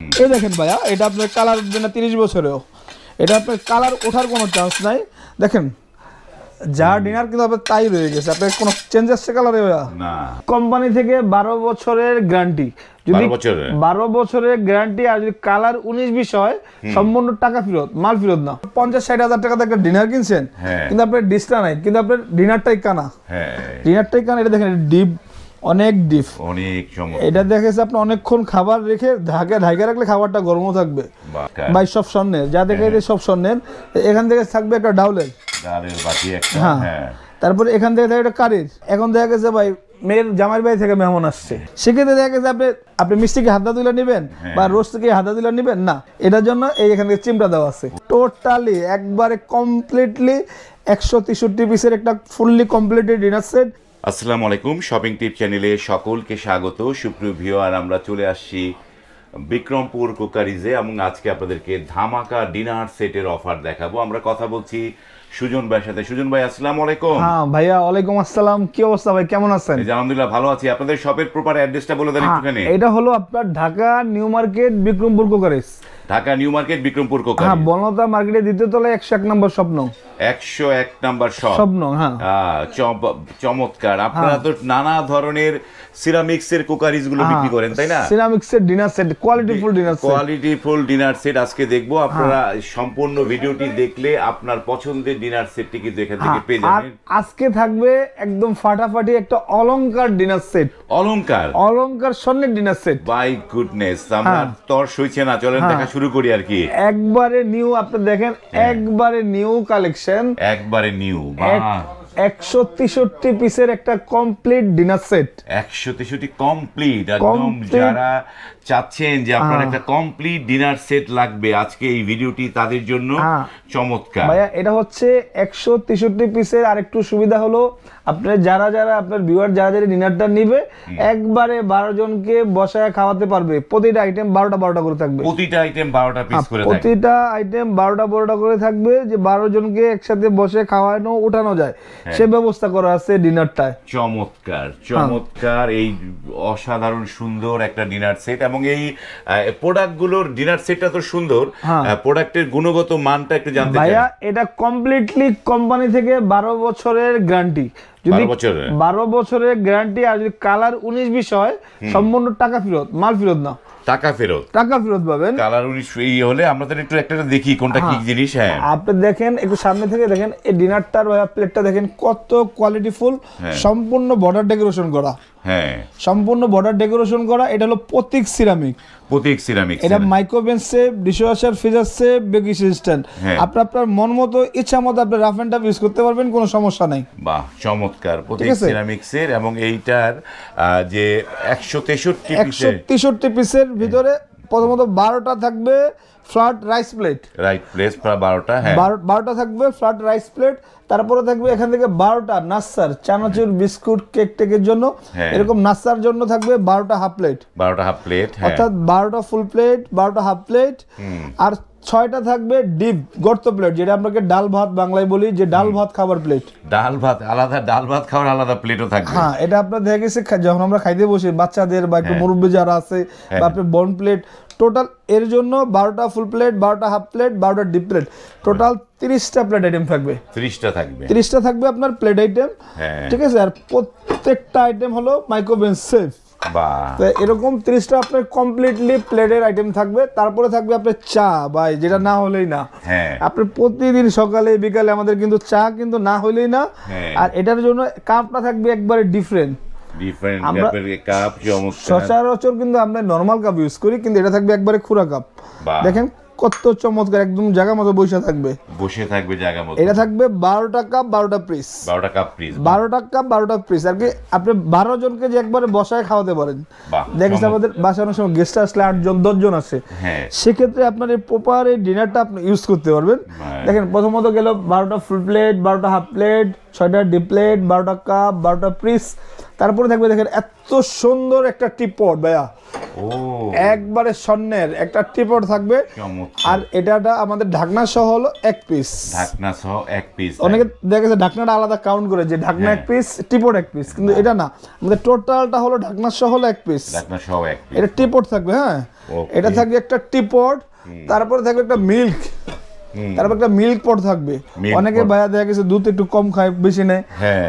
এই দেখেন ভাইয়া, এটা আপনার কালার উঠবে না 30 বছরেও, এটা আপনার কালার ওঠার কোনো চান্স নাই। দেখেন যা ডিনার কিন্তু আপনার তাই রয়ে গেছে, আপনার কোনো চেঞ্জ আসছে কালারে না। কোম্পানি থেকে 12 বছরের গ্যারান্টি, যদি 12 বছরের গ্যারান্টি, আর যদি কালার 19-20 হয় সম্পূর্ণ টাকা ফেরত, মাল ফেরত না। 50-60 হাজার টাকাতে একটা ডিনার কিনছেন, কিন্তু আপনার ডিসটা নাই, কিন্তু আপনার ডিনারটাই কানা, ডিনারটাই কানা। এটা দেখেন ডিপ, অনেক ডিপ, অনেক চমৎকার। এটা দেখেছে আপনি অনেকক্ষণ খাবার রেখে ঢাকা রাখলে খাবারটা গরমও থাকবে ভাই। সব স্বর্ণের, যা দেখে সব স্বর্ণের। এখান থেকে থাকবে একটা ডাউলের বাটি একটা, হ্যাঁ। তারপরে এখান থেকে থাকবে একটা কারির। এখন দেখা গেছে ভাই মেয়ের জামাইয়ের বাড়ি থেকে মেহমান আসছে, সেক্ষেত্রে দেখা গেছে আপনি মিষ্টিকে হাতটা তুলে নেবেন বা রোস্ট থেকে হাতটা তুলে নেবেন না, এটার জন্য এই এখান থেকে চিমটা দেওয়া আছে। টোটালি একবারে কমপ্লিটলি 163 পিসের একটা ফুললি কমপ্লিটেড ডিনার সেট। আসসালামু আলাইকুম, শপিং টিপ চ্যানেলে সকলকে স্বাগত। সুপ্রিয় ভিউয়ার, আমরা চলে আসছি বিক্রমপুর কুকারিজে এবং আজকে আপনাদেরকে ধামাকা ডিনার সেটের অফার দেখাবো। আমরা কথা বলছি সুজন ভাইয়ের সাথে। সুজন ভাই, আসসালামু আলাইকুম। হ্যাঁ ভাইয়া, ওয়ালাইকুম আসসালাম। কি অবস্থা ভাই, কেমন আছেন? আলহামদুলিল্লাহ ভালো আছি। আপনাদের শপের প্রপার অ্যাড্রেসটা বলে দেন একটুখানি। এটা হলো আপনার Dhaka new market Bikrampur cookeries. Dhaka new market Bikrampur cookeries, হ্যাঁ, বনলতা মার্কেটে দ্বিতীয় তলায় 101 নম্বর স্বপ্ন। 101 নাম্বার স্বপ্ন, হ্যাঁ। চমৎকার। আপনারা তো নানা ধরনের সিরামিক্সের কুকারিজ গুলো বিক্রি করেন, তাই না? সিরামিক্সের ডিনার সেট, কোয়ালিটিফুল ডিনার সেট, কোয়ালিটিফুল ডিনার সেট আজকে দেখবো। আপনারা সম্পূর্ণ ভিডিওটি দেখলে আপনার পছন্দের ডিনার সেটটি কিন্তু এখান থেকে পেয়ে যাবেন। আজকে থাকবে একদম ফাটাফাটি একটা অলংকার ডিনার সেট। অলংকার স্বর্ণের ডিনার সেট। বাই গুডনেস, আমরা তর সইছে না, চলেন দেখা শুরু করি আর কি। একবারে নিউ, আপনি দেখেন একবারে নিউ কালেকশন, একবারে নিউ। 163 পিসের একটা কমপ্লিট ডিনার সেট। 163 কমপ্লিট, একদম যারা চাচ্ছেন যে আপনার একটা কমপ্লিট ডিনার সেট লাগবে, আজকে এই ভিডিওটি তাদের জন্য চমৎকার। ভাইয়া এটা হচ্ছে 163 পিসের। আরেকটু সুবিধা হলো আপনার যারা আপনার ভিউয়ার যারা ডিনারটা নিবে, একবারে 12 জনকে বসায় খাওয়াতে পারবে। প্রতিটা আইটেম 12টা করে থাকবে, প্রতিটা আইটেম 12টা পিস করে থাকবে, প্রতিটা আইটেম 12টা করে থাকবে, যে 12 জনকে একসাথে বসে খাওয়ানো উঠানো যায় সে ব্যবস্থা করা আছে ডিনারটায়। চমৎকার এই অসাধারণ সুন্দর একটা ডিনার সেট। এবং এই প্রোডাক্টগুলোর ডিনার সেটটা তো সুন্দর, প্রোডাক্টের গুণগত মানটা একটু জানতে চাই। ভাইয়া এটা কমপ্লিটলি কোম্পানি থেকে 12 বছরের গ্যারান্টি, যদি 12 বছরের গ্যারান্টি, আর যদি কালার 19-20 হয় সম্পূর্ণ টাকা ফেরত, মাল ফেরত না, টাকা ফেরত পাবেন। কালার 19 হলে আমরা তো একটু একটা দেখি কোনটা কি জিনিস। হ্যাঁ, আপনি দেখেন একটু সামনে থেকে দেখেন এই ডিনারটার প্লেটটা দেখেন কত কোয়ালিটিফুল, সম্পূর্ণ বর্ডার ডেকোরেশন করা। হ্যাঁ, সম্পূর্ণ বর্ডার ডেকোরেশন করা। এটা হলো প্রতীক সিরামিক। এটা microwave safe, dishwasher, freezer safe, baking system. আপনি আপনার মন মতো ইচ্ছা মতো আপনি রাফ এন্ড টাফ ইউজ করতে পারবেন, কোনো সমস্যা নাই। বাহ, চমৎকার প্রতীক সিরামিক্সের। এবং এইটার যে 163 পিসের ভিতরে প্রথমত 12টা থাকবে ফ্ল্যাট রাইস প্লেট, 12টা, হ্যাঁ 12টা থাকবে ফ্ল্যাট রাইস প্লেট। তারপরে থাকবে এখান থেকে 12টা নাস্তার, চানাচুর, বিস্কুট, কেক টেকের জন্য, এরকম নাস্তার জন্য থাকবে 12টা হাফ প্লেট, অর্থাৎ 12টা ফুল প্লেট, 12টা হাফ প্লেট। আর 6টা থাকবে ডিপ গর্ত প্লেট, যেটা আপনাকে ডাল ভাত বাংলায় বলি, যে ডাল ভাত খাবার প্লেট। ডাল ভাত খাওয়ার আলাদা প্লেটও থাকবে। হ্যাঁ, এটা আপনার দেখা গেছে যখন আমরা খাইতে বসি বাচ্চাদের বা একটু মুরব্বী যারা আছে, বা আপনার বন প্লেট, টোটাল এর জন্য 12টা ফুল প্লেট, 12টা হাফ প্লেট, 12টা ডিপ প্লেট, টোটাল 30টা প্লেট আইটেম থাকবে। 30টা থাকবে আপনার প্লেট আইটেম, ঠিক আছে। আর প্রত্যেকটা আইটেম হলো মাইক্রোওভেন সেফ। এরকম 30টা আপনার কমপ্লিটলি প্লেটের আইটেম থাকবে। তারপরে থাকবে আপনার চা, ভাই যেটা না হলেই না। আপনার প্রতিদিন সকালে বিকালে আমাদের কিন্তু চা কিন্তু না হলেই না। আর এটার জন্য কাপটা থাকবে একবারে ডিফারেন্ট। সচরাচর কিন্তু আমরা নরমাল কাপ ইউজ করি, কিন্তু এটা থাকবে একবারে খুরা কাপ। দেখেন কত চমৎকার, একদম জায়গা মতো বসে থাকবে জায়গা মতো। এটা থাকবে 12টা কাপ 12টা পিস, 12টা কাপ 12টা পিস। আর কি আপনি 12 জনকে যে একবারে বসায় খাওয়াতে পারেন। দেখেন আমাদের বাসায় অনেক সময় গেস্ট আসলে 8 জন 10 জন আসে, সেক্ষেত্রে আপনার এই প্রপার এই ডিনারটা আপনি ইউজ করতে পারবেন। দেখেন প্রথমত গেল 12টা ফুল প্লেট, 12টা হাফ প্লেট, 6টা ডিপ প্লেট, 12টা কাপ, 12টা পিস। তারপরে থাকবে দেখেন এত সুন্দর একটা টিপট ভাইয়া, ও একবারে স্বর্ণের একটা টিপট থাকবে। আর এটা আমাদের ঢাকনা সহ হলো 1 পিস, ঢাকনা সহ 1 পিস। অনেকে দেখেছে ঢাকনাটা আলাদা কাউন্ট করে যে ঢাকনা 1 পিস, টিপট 1 পিস, কিন্তু এটা না, আমাদের টোটালটা হলো ঢাকনা সহ হলো 1 পিস, ঢাকনা সহ 1 পিস। এটা টিপট থাকবে। হ্যাঁ, এটা থাকবে একটা টিপট, তারপরে থাকবে একটা মিল্ক, তারপর একটা মিল্ক পট থাকবে। অনেকে ভাইয়া দেখা গেছে দুধ একটু কম খায়, বেশি নেয়,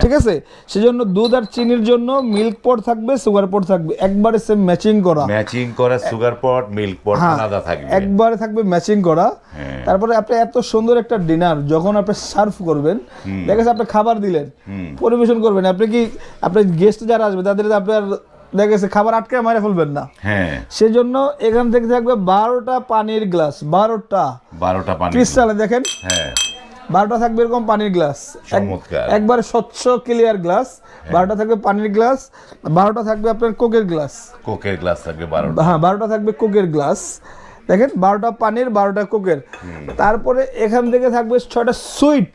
ঠিক আছে, সেজন্য দুধ আর চিনির জন্য মিল্ক পট থাকবে, সুগার পট থাকবে, একবারে সেম ম্যাচিং করা সুগার পট, মিল্ক পট আলাদা থাকবে, একবারে থাকবে ম্যাচিং করা। তারপরে আপনি এত সুন্দর একটা ডিনার যখন আপনি সার্ভ করবেন, দেখা গেছে আপনি খাবার দিলেন, পরিবেশন করবেন, আপনি কি আপনার গেস্ট যারা আসবে তাদের আপনার দেখা গেছে খাবার আটকে মারে ফেলবেন না, সেজন্য এখান থেকে থাকবে 12টা পানির গ্লাস, 12টা পানি ক্রিস্টালে দেখেন, 12টা থাকবে এরকম পানির গ্লাস, একবারে স্বচ্ছ ক্লিয়ার গ্লাস। 12টা থাকবে পানির গ্লাস, 12টা থাকবে আপনার কোকের গ্লাস থাকবে 12টা। হ্যাঁ, 12টা থাকবে কোকের গ্লাস, দেখেন 12টা পানির, 12টা কোকের। তারপরে এখান থেকে থাকবে 6টা সুইট,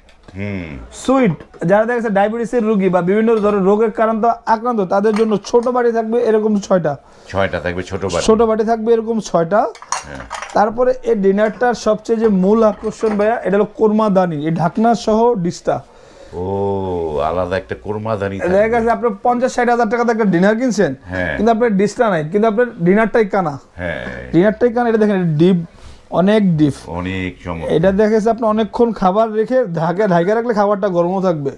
যারা দেখেছে ডায়াবেটিসের রোগী বা বিভিন্ন ধরনের রোগের কারণে আক্রান্ত, তাদের জন্য ছোট বাটি থাকবে এরকম 6টা থাকবে, ছোট বাটি থাকবে এরকম 6টা। তারপরে এই ডিনারটার সবচেয়ে যে মূল আকর্ষণ ভাইয়া, এটা হলো কোরমাদানি, এই ঢাকনা সহ ডিশটা। ও আলাদা একটা কোরমাদানি, দেখা গেছে আপনি 50-60 হাজার টাকাতে একটা ডিনার কিনছেন, কিন্তু আপনার ডিশটা নাই, কিন্তু আপনার ডিনারটাই কানা। এটা দেখেন ডিপ, অনেক ডিপ, অনেক চমৎকার। এটা দেখেছে আপনি অনেকক্ষণ খাবার রেখে ঢাকে রাখলে খাবারটা গরমও থাকবে।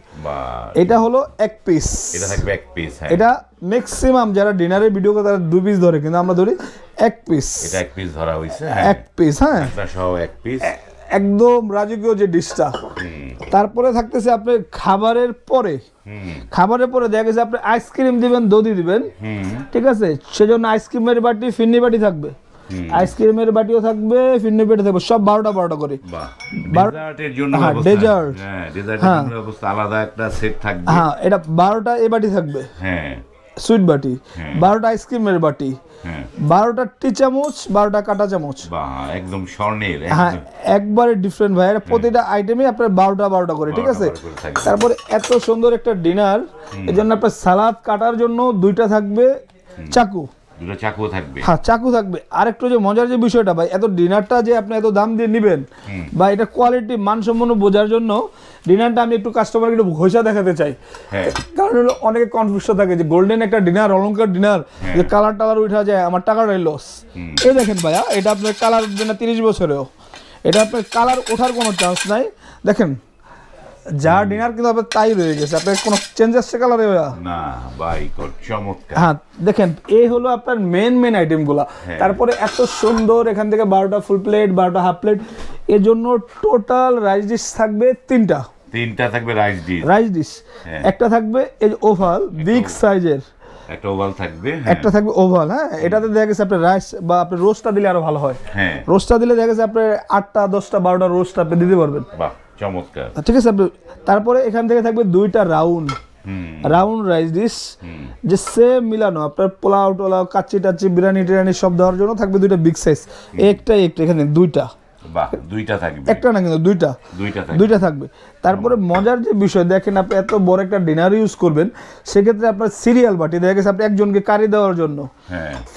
এটা হলো 1 পিস, এটা থাকবে 1 পিস। এটা ম্যাক্সিমাম যারা ডিনারের ভিডিও করে তারা 2 পিস ধরে, কিন্তু আমরা ধরি 1 পিস। এটা 1 পিস ধরা হইছে, 1 পিস। হ্যাঁ, এটা সহ 1 পিস, একদম রাজকীয় যে ডিশটা। তারপরে থাকতেছে আপনি খাবারের পরে দেখা গেছে আপনি আইসক্রিম দিবেন, দধি দিবেন, ঠিক আছে, সেজন্য আইসক্রিমের বাটি, ফিন্নি বাটি থাকবে, আইসক্রিমের বাটিও থাকবে, ফিন্নি বাটি থাকবে, সব 12টা করে। ডেজার্টের জন্য ডেজার্ট, আলাদা একটা সেট থাকবে। হ্যাঁ, এটা 12টা এ বাটি থাকবে, সুইট বাটি, 12টা আইসক্রিমের বাটি, 12টা টি চামচ, 12টা কাঁটা চামচ, একদম স্বর্ণের। হ্যাঁ, একবারে ডিফারেন্ট ভাই, প্রতিটা আইটেমে আপনার 12টা করে, ঠিক আছে। তারপরে এত সুন্দর একটা ডিনার, এর জন্য আপনার সালাদ কাটার জন্য 2টা থাকবে চাকু, হ্যাঁ, চাকু থাকবে। আর একটু যে মজার যে বিষয়টা ভাই, এত ডিনারটা যে আপনি এত দাম দিয়ে নিবেন বা এটা কোয়ালিটি মানসম্পন্ন বোঝার জন্য ডিনারটা আমি একটু কাস্টমারকে একটু ঘষা দেখাতে চাই, কারণ হলো অনেকে কনফিউশন থাকে যে গোল্ডেন একটা ডিনার, অলংকার ডিনার, যে কালার টালার উঠা যায়, আমার টাকাটাই লস। এই দেখেন ভাইয়া, এটা আপনার কালার উঠবে না 30 বছরেও, এটা আপনার কালার ওঠার কোনো চান্স নাই। দেখেন যা ডিনার কিন্তু আপনার তাই রয়ে গেছে, আপনার কোনো চেঞ্জ আসছে কালারে না ভাই, চমৎকার। হ্যাঁ, দেখেন এই হলো আপনার মেন আইটেমগুলো। তারপরে এত সুন্দর এখান থেকে 12টা ফুল প্লেট, 12টা হাফ প্লেট, এর জন্য টোটাল রাইস ডিশ থাকবে 3টা থাকবে রাইস ডিশ। একটা থাকবে এই ওভাল বিগ সাইজের, একটা ওভাল থাকবে, একটা থাকবে ওভাল। হ্যাঁ, এটাতে দেখা গেছে আপনার রাইস বা আপনি রোস্টটা দিলে আরো ভালো হয়, রোস্টটা দিলে দেখা গেছে আপনি 8টা 10টা 12টা রোস্ট আপনি দিতে পারবেন, চমৎকার, ঠিক আছে। তারপরে এখান থেকে থাকবে 2টা রাউন্ড রাইস ডিশ, যে সেম মিলানো আপনার পোলাও টোলাও, কাচ্চি টাচ্চি, বিরিয়ানি টিরানি সব দেওয়ার জন্য থাকবে 2টা বিগ সাইজ, একটা এখানে 2টা, একটা না কিন্তু 2টা থাকবে। তারপরে মজার যে বিষয় দেখেন, আপনি এত বড় একটা ডিনার ইউজ করবেন, সেক্ষেত্রে আপনার সিরিয়াল বাটি দেখা গেছে আপনি একজনকে কারি দেওয়ার জন্য,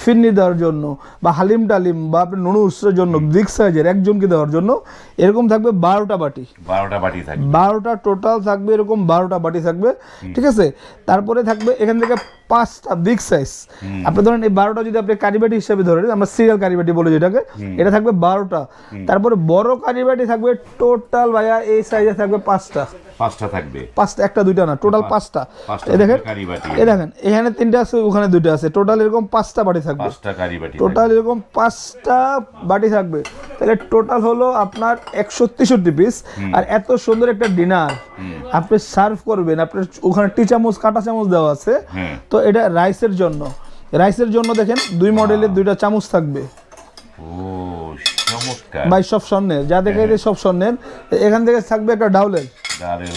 ফিন্নি দেওয়ার জন্য, বা হালিম টালিম বা আপনি নুডলসের জন্য বিগ সাইজের একজনকে দেওয়ার জন্য এরকম থাকবে 12টা বাটি, 12টা টোটাল থাকবে, এরকম 12টা বাটি থাকবে, ঠিক আছে। তারপরে থাকবে এখান থেকে 5টা বিগ সাইজ, আপনি ধরেন এই 12টা যদি আপনি কারিবাটি হিসেবে ধরেন, আমরা সিরিয়াল কারিবাটি বলে যেটাকে, এটা থাকবে 12টা। তারপরে বড় কারিবাটি থাকবে টোটাল ভাইয়া এই সাইজে থাকবে 5টা থাকবে, 5টা, একটা 2টা না, টোটাল 5টা। এই দেখেন এখানে 3টা আছে, ওখানে 2টা আছে, টোটাল এরকম 5টা বাটি থাকবে, টোটাল এরকম 5টা বাটি থাকবে। তাহলে টোটাল হলো আপনার 163 পিস। আর এত সুন্দর একটা ডিনার আপনি সার্ভ করবেন, আপনার ওখানে টি চামচ কাঁটা চামচ দেওয়া আছে, তো এটা রাইসের জন্য দেখেন 2 মডেলের 2টা চামচ থাকবে, ভাই সব স্বর্ণের, যা দেখে সব স্বর্ণের। এখান থেকে থাকবে একটা ডাউলের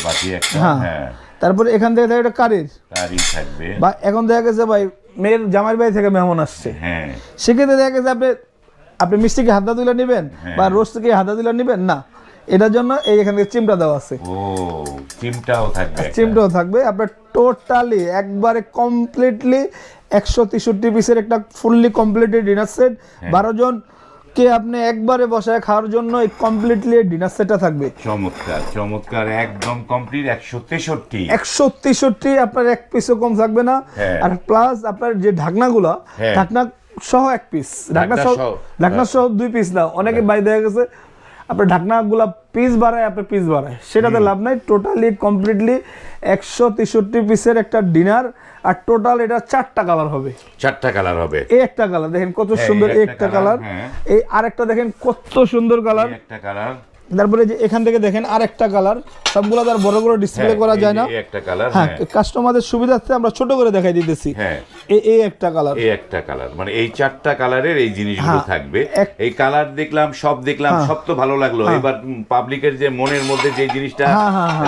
বাটি, তারপরে এখান থেকে থাকবে একটা কারির থাকবে, বা এখন দেখা গেছে ভাই মেয়ের জামাইয়ের বাড়ি থেকে মেহমান আসছে, সেক্ষেত্রে দেখা গেছে আপনি মিষ্টিকে হাতটা তুলে নেবেন বা রোস্টকে হাতটা তুলে নেবেন না, এটার জন্য এই এখান থেকে চিমটা দেওয়া আছে। ও চিমটাও থাকবে, চিমটাও থাকবে। আপনার টোটালি একবারে কমপ্লিটলি 163 পিসের একটা ফুললি কমপ্লিটেড ডিনার সেট। 12 জন কে আপনি একবারে বসায় খাওয়ার জন্য এই কমপ্লিটলি ডিনার সেটটা থাকবে। চমৎকার চমৎকার, একদম কমপ্লিট। 163 আপনার এক পিসও কম থাকবে না। আর প্লাস আপনার যে ঢাকনাগুলো, ঢাকনা সহ এক পিস, ঢাকনা সহ 2 পিস না, অনেকে বাই দেখা গেছে আপনার ঢাকনাগুলা পিস বাড়ায়, আপনার পিস বাড়ায়, সেটাতে লাভ নাই। টোটালি কমপ্লিটলি 163 পিসের একটা ডিনার। আর টোটাল এটা 4টা কালার হবে। 4টা কালার হবে। এই একটা কালার দেখেন কত সুন্দর, এই একটা কালার, এই আরেকটা দেখেন কত সুন্দর কালার, একটা কালার। তারপরে যে এখান থেকে দেখেন আরেকটা কালার। সবগুলো তার বড় করে ডিসপ্লে করা যায় না। এই একটা কালার। হ্যাঁ, কাস্টমারদের সুবিধার্থে আমরা ছোট করে দেখাই দিতেছি। হ্যাঁ, এই একটা কালার, এই একটা কালার, মানে এই 4টা কালারের এই জিনিসগুলো থাকবে। এই কালার দেখলাম, সব দেখলাম, সব তো ভালো লাগলো। এবার পাবলিকের যে মনের মধ্যে যে জিনিসটা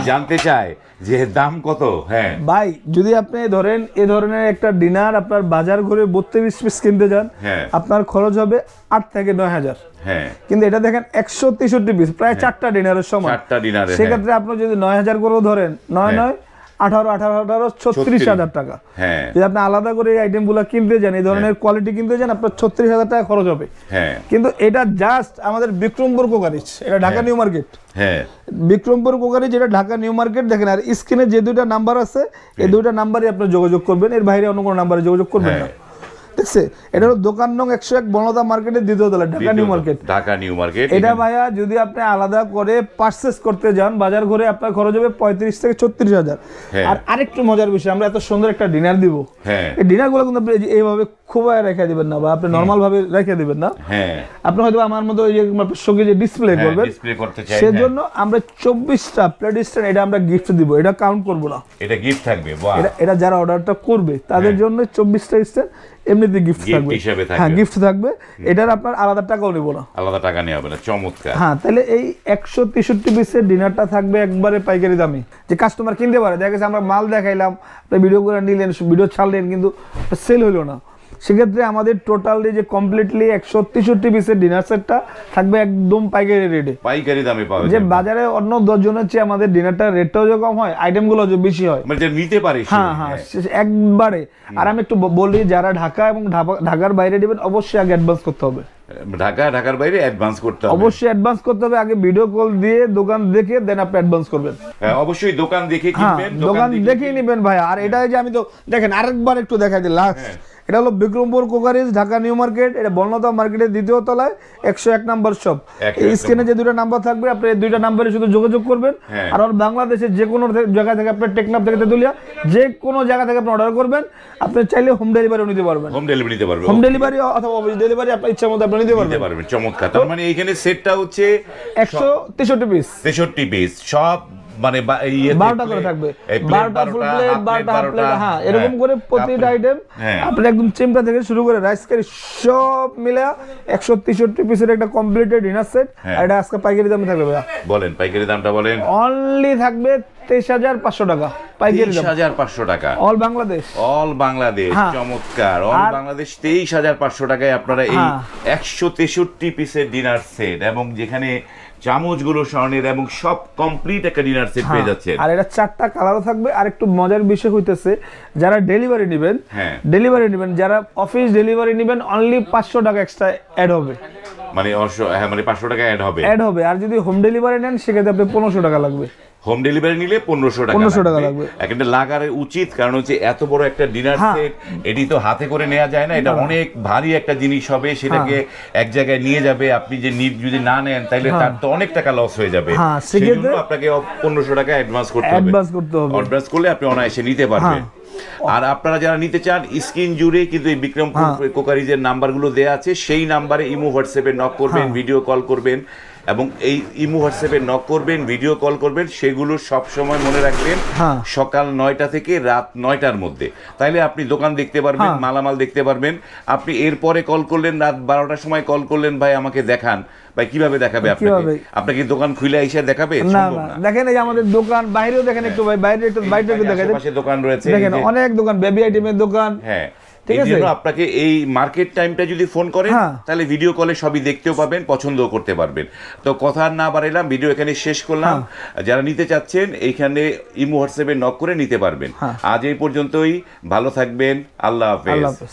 জানতে চায় যে দাম কত। হ্যাঁ ভাই, যদি আপনি ধরেন এই ধরনের একটা ডিনার আপনার বাজার ঘুরে 32 পিস কিনতে যান, আপনার খরচ হবে 8 থেকে 9 হাজার। হ্যাঁ, কিন্তু এটা দেখেন 163 পিস, প্রায় 4টা ডিনারের সময়। 4টা ডিনারে সেক্ষেত্রে আপনি যদি 9 হাজার করে ধরেন, 9 18 36,000 টাকা। হ্যাঁ, যদি আপনি আলাদা করে এই আইটেমগুলো কিনতে যান, এই ধরনের কোয়ালিটি কিনতে যান, আপনার 36,000 টাকা খরচ হবে। হ্যাঁ, কিন্তু এটা জাস্ট আমাদের বিক্রমপুর কোকারিজ, এটা ঢাকা নিউ মার্কেট। হ্যাঁ, বিক্রমপুর কোকারিজ, যেটা ঢাকা নিউ মার্কেট। দেখেন, আর স্ক্রিনে যে 2টা নাম্বার আছে, এই 2টা নাম্বারই আপনি যোগাযোগ করবেন, এর বাইরে অন্য কোনো নাম্বারে যোগাযোগ করবেন না। দেখছে, এটা হলো দোকান নং 101 বনলতা মার্কেটের 2য় তলায়, Dhaka new market. Dhaka new market. এটা ভাইয়া যদি আপনি আলাদা করে পারচেজ করতে যান বাজার ঘুরে, আপনার খরচ হবে 35 থেকে 36,000। আর আরেকটু মজার বিষয়, আমরা এত সুন্দর একটা ডিনার দিব, এই ডিনারগুলো কিন্তু আপনি এইভাবে খুবই রেখে দিবেন না, বা আপনি নরমাল ভাবে রেখে দিবেন না। আপনি হয়তো আমার মতো এই যে সঙ্গে যে ডিসপ্লে করবেন, সেজন্য আমরা 24টা প্লেট স্ট্যান্ড এটা আমরা গিফট দিব, এটা কাউন্ট করব না, এটা গিফট থাকবে। এটা যারা অর্ডারটা করবে তাদের জন্য 24টা স্ট্যান্ড এমনিতে গিফট থাকবে। হ্যাঁ, গিফট থাকবে। এটার আপনার আলাদা টাকাও নেব না, আলাদা টাকা নেওয়া হবে না। চমৎকার। হ্যাঁ, তাহলে এই 163 পিসের ডিনারটা থাকবে একবারে পাইকারি দামে, যে কাস্টমার কিনতে পারে। দেখা গেছে আমরা মাল দেখাইলাম, ভিডিও করে নিলেন, ভিডিও ছাড়লেন, কিন্তু সেল হলো না। সেক্ষেত্রে আমাদের টোটালি যে কমপ্লিটলি 163 পিসের ডিনার সেটটা থাকবে একদম পাইকারি রেটে, পাইকারি দামে পাওয়া যায়। যে বাজারে অন্য 10 জনের চেয়ে আমাদের ডিনারটার রেটটাও যে কম হয়, আইটেমগুলো যে বেশি হয়, মানে যে নিতে পারে। হ্যাঁ, একবারে। আর আমি একটু বলি, যারা ঢাকা এবং ঢাকার বাইরে নেবেন, অবশ্যই আগে অ্যাডভান্স করতে হবে। ঢাকার বাইরে অ্যাডভান্স করতে হবে, অবশ্যই অ্যাডভান্স করতে হবে। আগে ভিডিও কল দিয়ে দোকান দেখে দেন আপনি অ্যাডভান্স করবেন। হ্যাঁ, অবশ্যই দোকান দেখে কিনবেন, দোকান দেখেই নেবেন ভাই। আর এটা যে আমি তো দেখেন আরেকবার একটু দেখাই দিই লাস্ট, এটা হলো Bikrampur crockeries, Dhaka new market. এটা বনলতা মার্কেটের 2য় তলায় 101 নাম্বার শপ। এই স্ক্রিনে যে 2টা নাম্বার থাকবে, আপনি এই 2টা নাম্বারে শুধু যোগাযোগ করবেন। আর বাংলাদেশের যে কোনো জায়গা থেকে, আপনার টেকনাফ থেকে তেতুলিয়া, যে কোনো জায়গা থেকে আপনি অর্ডার করবেন, আপনি চাইলে হোম ডেলিভারিও নিতে পারবেন। হোম ডেলিভারি নিতে পারবেন, হোম ডেলিভারি অথবা অফিস ডেলিভারি, আপনার ইচ্ছা মতো আপনি নিতে পারবেন। চমৎকার। তার মানে এইখানে সেটটা হচ্ছে 163 পিস, 63 পিস, সব মানে 12টা করে থাকবে, 12টা ফুল প্লেট, 12টা হাফ প্লেট। হ্যাঁ, এরকম করে প্রতিটা আইটেম আপনি একদম চিমটা থেকে শুরু করে রাইস কারি সব মিলে 163 পিসের একটা কমপ্লিটেড ডিনার সেট। আর এটা আজকে পাইকারি দামে থাকবে ভাইয়া। বলেন পাইকারি দামটা বলেন। অনলি থাকবে 23,500 টাকা পাইকারি দাম। 23,500 টাকা অল বাংলাদেশ। অল বাংলাদেশ। চমৎকার। অল বাংলাদেশ 23,500 টাকায় আপনারা এই 163 পিসের ডিনার সেট, এবং যেখানে চামচগুলো স্বর্ণের, এবং সব কমপ্লিট একটা ডিনার সেট পেয়ে যাচ্ছে। আর এটা 4টা কালারও থাকবে। আর একটু মজার বিষয় হইতেছে, যারা ডেলিভারি নেবেন, যারা অফিস ডেলিভারি নেবেন, অনলি 500 টাকা এক্সট্রা অ্যাড হবে। মানে 500 টাকা অ্যাড হবে। আর যদি হোম ডেলিভারি নেন, সেক্ষেত্রে আপনি 1500 টাকা লাগবে। হোম ডেলিভারি নিলে 1500 টাকা লাগবে। একটা লাগার উচিত, কারণ হচ্ছে এত বড় একটা ডিনার সেট, এটি তো হাতে করে নেওয়া যায় না। এটা অনেক ভারী একটা জিনিস হবে, সেটাকে এক জায়গায় নিয়ে যাবে। আপনি যে যদি না নেন, তাহলে তার তো অনেক টাকা লস হয়ে যাবে। সেজন্য আপনাকে 1500 টাকা অ্যাডভান্স করতে হবে। অ্যাডভান্স করলে আপনি অনায়াসে নিতে পারবেন। আর আপনারা যারা নিতে চান, স্ক্রিন জুড়ে কিন্তু এই বিক্রমপুর কোকারিজের নাম্বারগুলো দেওয়া আছে, সেই নাম্বারে ইমো হোয়াটসঅ্যাপে নক করবেন, ভিডিও কল করবেন, এবং এই ইমো হোয়াটসঅ্যাপে নক করবেন, ভিডিও কল করবেন। সেগুলো সব সময় মনে রাখবেন সকাল 9টা থেকে রাত 9টার মধ্যে। তাইলে আপনি দোকান দেখতে পারবেন, মালামাল দেখতে পারবেন। আপনি এরপরে কল করলেন, রাত 12টার সময় কল করলেন, ভাই আমাকে দেখান, ভাই কিভাবে দেখাবে আপনাকে? আপনাকে দোকান খুলে এসে দেখাবে? না, দেখেন এই যে আমাদের দোকান বাইরেও দেখেন, একটু ভাই বাইরে একটু দেখাই দেন। পাশে দোকান রয়েছে, দেখেন অনেক দোকান, বেবি আইটেমের দোকান। হ্যাঁ, ঠিক এই আছে? জন্য আপনাকে এই মার্কেট টাইমটা যদি ফোন করেন হ্যাঁ। তাহলে ভিডিও কলে সবই দেখতেও পাবেন, পছন্দও করতে পারবেন। তো কথা আর না বাড়াইলাম, ভিডিও এখানে শেষ করলাম। যারা নিতে চাচ্ছেন এইখানে ইমো হোয়াটসঅ্যাপে নক করে নিতে পারবেন। আজ এই পর্যন্তই, ভালো থাকবেন, আল্লাহ হাফেজ। আল্লাহ হাফেজ।